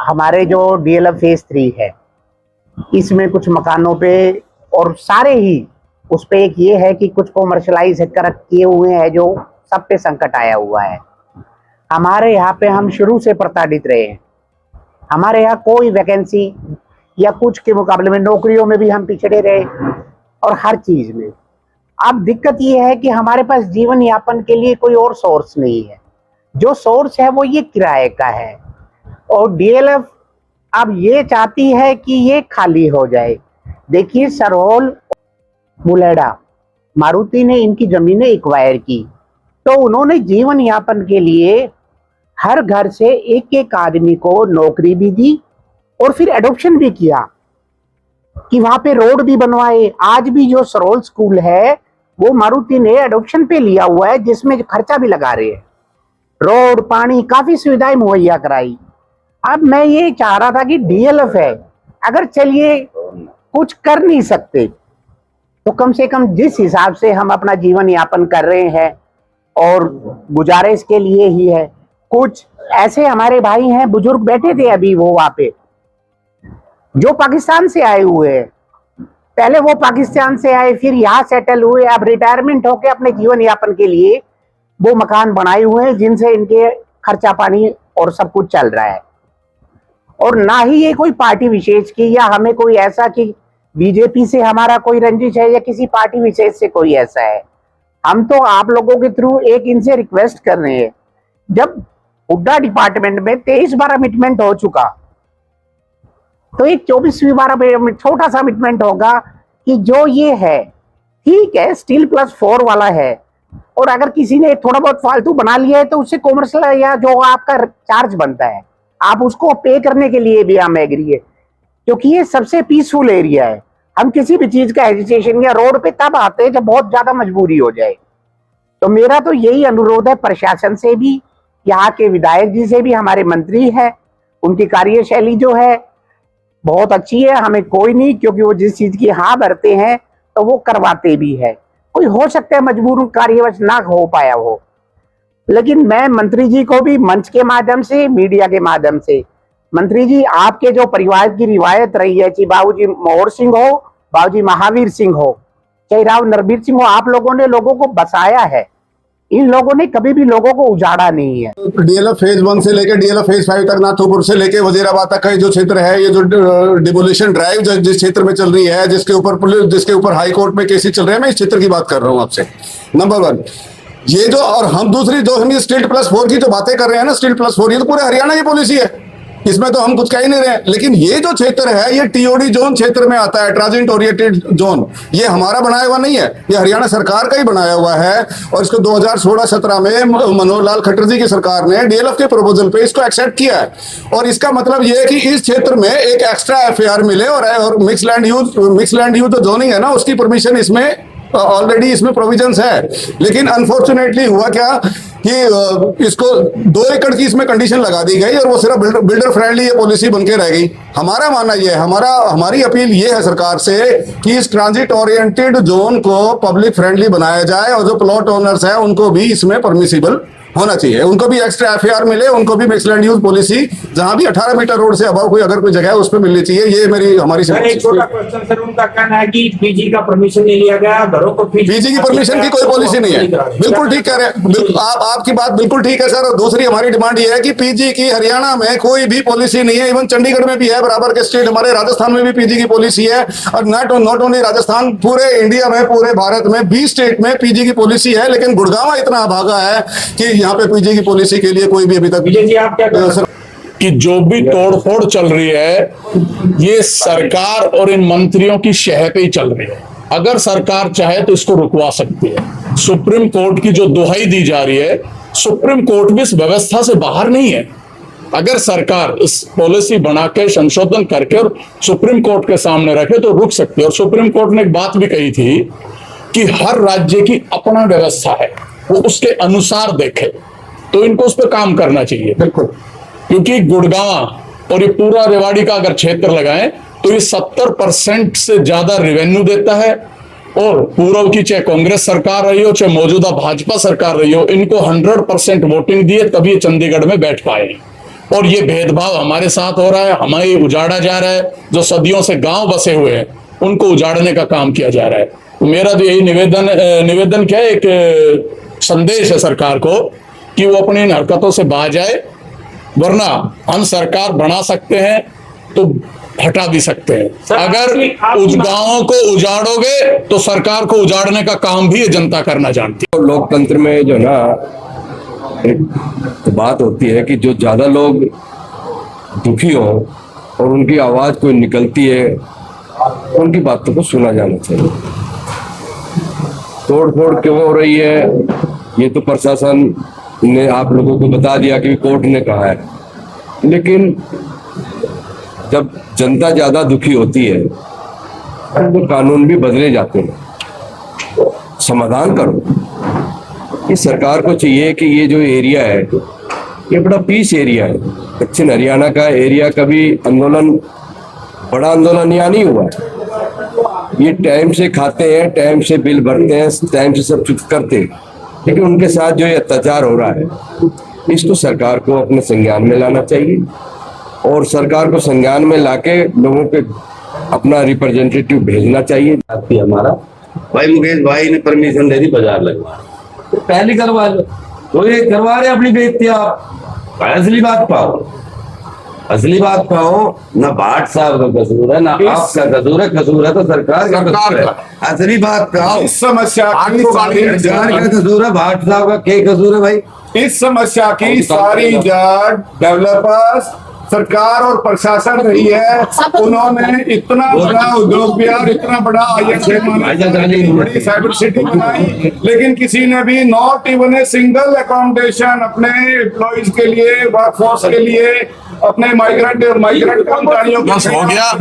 हमारे जो DLF phase 3 है, इसमें कुछ मकानों पे और सारे ही उस पे एक ये है कि कुछ कॉमर्शलाइज कर किए हुए हैं, जो सब पे संकट आया हुआ है। हमारे यहाँ पे हम शुरू से प्रताड़ित रहे हैं। हमारे यहाँ कोई वैकेंसी या कुछ के मुकाबले में नौकरियों में भी हम पिछड़े रहे और हर चीज में। अब दिक्कत ये है कि हमारे पास जीवन यापन के लिए कोई और सोर्स नहीं है। जो सोर्स है वो ये किराए का है, और डीएलएफ अब ये चाहती है कि ये खाली हो जाए। देखिए, सरहोल बुलेडा मारुति ने इनकी जमीनें एक्वायर की, तो उन्होंने जीवन यापन के लिए हर घर से एक एक आदमी को नौकरी भी दी और फिर एडॉप्शन भी किया कि वहां पे रोड भी बनवाए। आज भी जो सरहोल स्कूल है वो मारुति ने एडॉप्शन पे लिया हुआ है, जिसमें खर्चा भी लगा रहे हैं, रोड, पानी, काफी सुविधाएं मुहैया कराई। अब मैं ये चाह रहा था कि डीएलएफ है, अगर चलिए कुछ कर नहीं सकते तो कम से कम जिस हिसाब से हम अपना जीवन यापन कर रहे हैं और गुजारिश के लिए ही है, कुछ ऐसे हमारे भाई हैं, बुजुर्ग बैठे थे अभी वो वहां पे, जो पाकिस्तान से आए हुए हैं। पहले वो पाकिस्तान से आए, फिर यहाँ सेटल हुए, अब रिटायरमेंट होके अपने जीवन यापन के लिए वो मकान बनाए हुए हैं, जिनसे इनके खर्चा पानी और सब कुछ चल रहा है। और ना ही ये कोई पार्टी विशेष की या हमें कोई ऐसा कि बीजेपी से हमारा कोई रंजिश है या किसी पार्टी विशेष से कोई ऐसा है। हम तो आप लोगों के थ्रू एक इनसे रिक्वेस्ट कर रहे हैं, जब हुड्डा डिपार्टमेंट में 23 बार अमिटमेंट हो चुका, तो एक 24वीं बार छोटा सा अमिटमेंट होगा कि जो ये है, ठीक है, स्टील +4 वाला है, और अगर किसी ने थोड़ा बहुत फालतू बना लिया है तो उससे कॉमर्शियल या जो आपका चार्ज बनता है आप उसको पे करने के लिए भी हम एग्री है, क्योंकि ये सबसे पीसफुल एरिया है। हम किसी भी चीज का हेजिटेशन या रोड पे तब आते हैं जब बहुत ज्यादा मजबूरी हो जाए। तो मेरा तो यही अनुरोध है प्रशासन से भी, यहाँ के विधायक जी से भी, हमारे मंत्री है, उनकी कार्यशैली जो है बहुत अच्छी है, हमें कोई नहीं, क्योंकि वो जिस चीज की हाँ भरते हैं तो वो करवाते भी है। कोई हो सकता है मजबूर कार्यवश ना हो पाया हो, लेकिन मैं मंत्री जी को भी मंच के माध्यम से, मीडिया के माध्यम से, मंत्री जी, आपके जो परिवार की रिवायत रही है, चाहे बाबूजी मोहर सिंह हो, बाबूजी महावीर सिंह हो, चाहे राव नरबीर सिंह हो, आप लोगों ने लोगों को बसाया है। इन लोगों ने कभी भी लोगों को उजाड़ा नहीं है। डीएलएफ फेज 1 से लेकर डीएलएफ फेज 5 तक, नाथुपुर से लेकर वजीराबाद तक का जो क्षेत्र है, ये जो डिमोलिशन ड्राइव जिस क्षेत्र में चल रही है, जिसके ऊपर हाई कोर्ट में केसेस चल रहे हैं, मैं इस क्षेत्र की बात कर रहा हूँ आपसे। नंबर 1 ये जो, और हम दूसरी जो हम स्टील +4 की जो बातें कर रहे हैं ना, स्टील +4, ये तो पूरे हरियाणा की पॉलिसी है, इसमें तो हम कुछ कह ही नहीं रहे। लेकिन ये जो क्षेत्र है, ये टीओडी जोन क्षेत्र में आता है, ट्रांजिट ओरिएंटेड जोन। ये हमारा बनाया हुआ नहीं है, ये हरियाणा सरकार का ही बनाया हुआ है, और इसको 2016-17 में मनोहर लाल खट्टर जी की सरकार ने डीएलएफ के प्रपोजल पे इसको एक्सेप्ट किया है। और इसका मतलब ये है कि इस क्षेत्र में एक एक्स्ट्रा एफआईआर मिले, और मिक्स लैंड यूज जो जोनिंग है ना, उसकी परमिशन इसमें ऑलरेडी इसमें प्रोविजंस है। लेकिन अनफॉर्चुनेटली हुआ क्या कि इसको 2 एकड़ की इसमें कंडीशन लगा दी गई, और वो सिर्फ बिल्डर फ्रेंडली ये पॉलिसी बनके रह गई। हमारा मानना ये है, हमारी अपील ये है सरकार से कि इस ट्रांजिट ओरिएंटेड जोन को पब्लिक फ्रेंडली बनाया जाए, और जो प्लॉट ओनर्स हैं उनको भी इसमें परमिसिबल होना चाहिए, उनको भी एक्स्ट्रा एफआईआर मिले, उनको भी मिक्स लैंड यूज पॉलिसी जहां भी 18 मीटर रोड से अबाव कोई अगर कोई जगह है उस पर मिलनी चाहिए। ये हमारी एक छोटा क्वेश्चन सर, उनका कहना है कि पीजी का परमिशन नहीं लिया गया, घरों को पीजी की परमिशन की कोई पॉलिसी नहीं है। बिल्कुल ठीक कह रहे हैं, आपकी बात बिल्कुल ठीक है सर। और दूसरी हमारी डिमांड ये है कि पीजी की हरियाणा में कोई भी पॉलिसी नहीं है, इवन चंडीगढ़ में भी है, बराबर के स्टेट हमारे राजस्थान में भी पीजी की पॉलिसी है, और नॉट ओनली राजस्थान, पूरे इंडिया में, पूरे भारत में 20 स्टेट में पीजी की पॉलिसी है। लेकिन गुड़गांव इतना भागा है कि यहाँ पे पीजी की पॉलिसी के लिए कोई भी अभी तक। जी आप क्या कि जो भी तोड़फोड़ चल रही है, ये सरकार और इन मंत्रियों की शह पे ही चल रही है। अगर सरकार चाहे तो इसको रुकवा सकती है। सुप्रीम कोर्ट की जो दुहाई दी जा रही है, सुप्रीम कोर्ट भी इस व्यवस्था से बाहर नहीं है। अगर सरकार इस पॉलिसी बना के, संशोधन करके और सुप्रीम कोर्ट के सामने रखे तो रुक सकती है। और सुप्रीम कोर्ट ने एक बात भी कही थी कि हर राज्य की अपना व्यवस्था है, वो उसके अनुसार देखे, तो इनको उस पर काम करना चाहिए। बिल्कुल, क्योंकि गुड़गांव और ये पूरा रेवाड़ी का अगर क्षेत्र लगाएं तो ये 70% से ज्यादा रेवेन्यू देता है, और पूर्व की चाहे कांग्रेस सरकार रही हो चाहे मौजूदा भाजपा सरकार रही हो, इनको 100% वोटिंग दिए तभी ये चंडीगढ़ में बैठ पाए। और ये भेदभाव हमारे साथ हो रहा है, हमें उजाड़ा जा रहा है। जो सदियों से गांव बसे हुए हैं उनको उजाड़ने का काम किया जा रहा है। तो मेरा तो यही निवेदन क्या है, एक संदेश है सरकार को कि वो अपनी इन हरकतों से बाज जाए, वरना हम सरकार बना सकते हैं तो हटा भी सकते हैं। अगर उस गांवों को उजाड़ोगे तो सरकार को उजाड़ने का काम भी ये जनता करना जानती है। और लोकतंत्र में जो ना एक बात होती है कि जो ज्यादा लोग दुखी हो और उनकी आवाज कोई निकलती है, उनकी बातों को सुना जाना चाहिए। तोड़ फोड़ क्यों हो रही है ये तो प्रशासन ने आप लोगों को बता दिया कि कोर्ट ने कहा है, लेकिन जब जनता ज्यादा दुखी होती है तो कानून भी बदले जाते हैं। समाधान करो। इस सरकार को चाहिए कि ये जो एरिया है ये बड़ा पीस एरिया है। दक्षिण हरियाणा का एरिया कभी बड़ा आंदोलन यहाँ नहीं हुआ है। ये टाइम से खाते हैं, टाइम से बिल भरते हैं, टाइम से सब कुछ करते हैं, लेकिन उनके साथ जो ये अत्याचार हो रहा है इसको सरकार को अपने संज्ञान में लाना चाहिए और सरकार को संज्ञान में लाके लोगों के अपना रिप्रेजेंटेटिव भेजना चाहिए। हमारा भाई मुकेश भाई ने परमिशन दे दी बाजार लगवा, तो पहले करवा लो। तो ये करवा रहे अपनी बेइज्जती आप। असली बात पाओ, असली बात पाओ। ना भाट साहब का कसूर है, ना आपका कसूर है तो सरकार का कसूर है। असली बात पाओ। इस समस्या की सरकार का कसूर है, भाट साहब का क्या कसूर है भाई? इस समस्या की सारी जड़ डेवलपर्स, सरकार और प्रशासन रही है। उन्होंने इतना बड़ा उद्योग विहार, इतना बड़ा बड़ी साइबर सिटी बनाई, लेकिन किसी ने भी not even a single accommodation अपने एम्प्लॉइज के लिए, वर्कफोर्स के लिए, अपने माइग्रेंट कर्मचारियों बस हो गया।